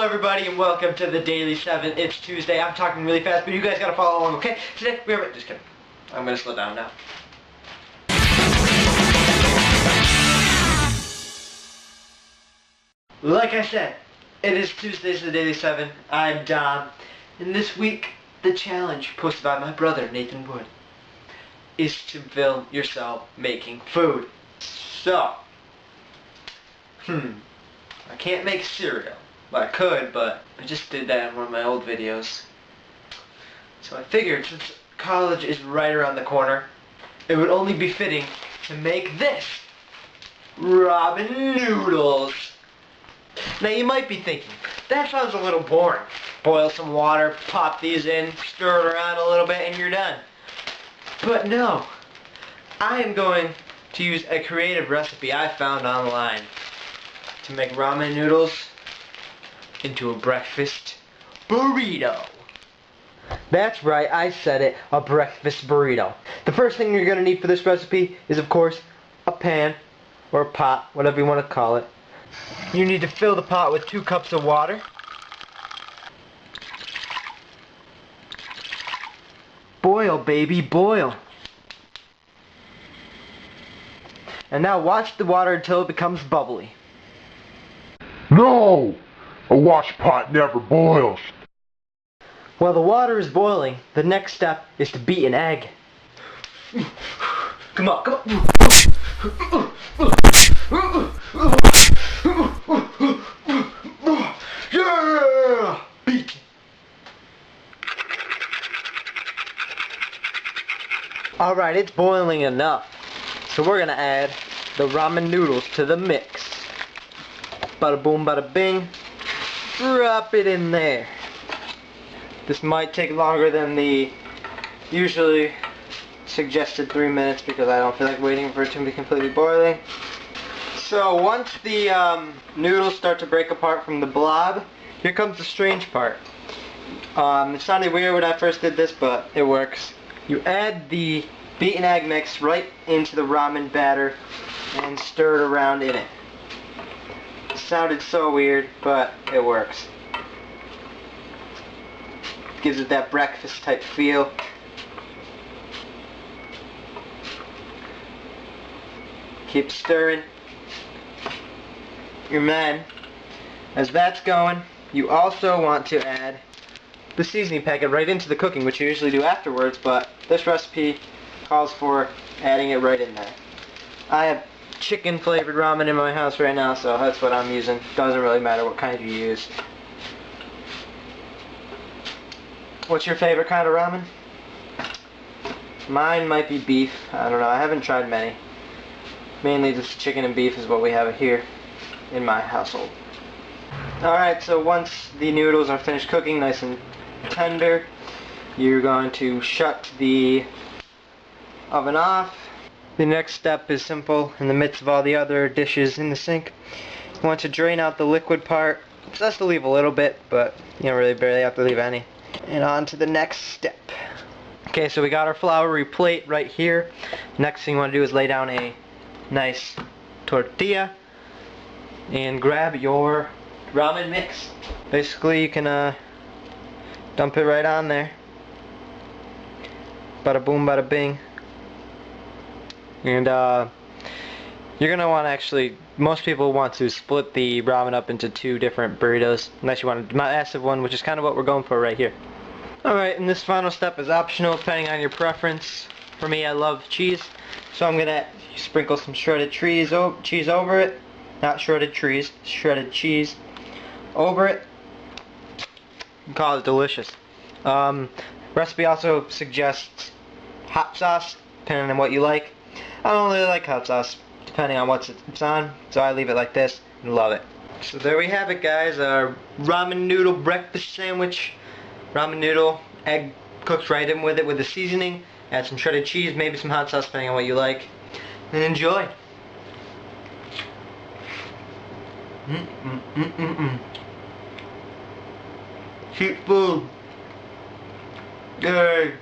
Hello everybody and welcome to the Daily 7. It's Tuesday. I'm talking really fast, but you guys gotta follow along, okay? Today, just kidding. I'm gonna slow down now. Like I said, it is Tuesdays, the Daily 7. I'm Dom. And this week, the challenge posted by my brother, Nathan Wood, is to film yourself making food. So, I can't make cereal. Well, I could, but I just did that in one of my old videos. So I figured, since college is right around the corner, it would only be fitting to make this. Ramen noodles. Now you might be thinking, that sounds a little boring. Boil some water, pop these in, stir it around a little bit, and you're done. But no, I am going to use a creative recipe I found online to make ramen noodles into a breakfast burrito. That's right, I said it, a breakfast burrito. The first thing you're going to need for this recipe is, of course, a pan or a pot, whatever you want to call it. You need to fill the pot with 2 cups of water. Boil, baby, boil. And now watch the water until it becomes bubbly. No! A wash pot never boils. While the water is boiling, the next step is to beat an egg. Come on, come on. Yeah! Beat. Alright, it's boiling enough. So we're gonna add the ramen noodles to the mix. Bada boom, bada bing. Drop it in there. This might take longer than the usually suggested 3 minutes because I don't feel like waiting for it to be completely boiling. So once the noodles start to break apart from the blob, here comes the strange part. It sounded weird when I first did this, but it works. You add the beaten egg mix right into the ramen batter and stir it around in it. Sounded so weird, but it works. Gives it that breakfast type feel. Keep stirring. And then, as that's going, you also want to add the seasoning packet right into the cooking, which you usually do afterwards, but this recipe calls for adding it right in there. I have chicken flavored ramen in my house right now, so that's what I'm using. Doesn't really matter what kind you use. What's your favorite kind of ramen? Mine might be beef. I don't know. I haven't tried many. Mainly just chicken and beef is what we have here in my household. Alright, so once the noodles are finished cooking nice and tender, you're going to shut the oven off. The next step is simple. In the midst of all the other dishes in the sink, you want to drain out the liquid part. It's best to leave a little bit, but you don't really barely have to leave any. And on to the next step. Okay, so we got our floury plate right here. Next thing you want to do is lay down a nice tortilla and grab your ramen mix. Basically, you can dump it right on there. Bada boom, bada bing. And you're going to want to actually, most people want to split the ramen up into 2 different burritos, unless you want a massive one, which is kind of what we're going for right here. Alright, and this final step is optional depending on your preference. For me, I love cheese, so I'm going to sprinkle some shredded cheese over it. Not shredded trees, shredded cheese over it. You can call it delicious. Recipe also suggests hot sauce, depending on what you like. I don't really like hot sauce, depending on what it's on, so I leave it like this and love it. So there we have it, guys. Our ramen noodle breakfast sandwich. Ramen noodle, egg cooked right in with it with the seasoning. Add some shredded cheese, maybe some hot sauce, depending on what you like. And enjoy. Cheap food. Yay.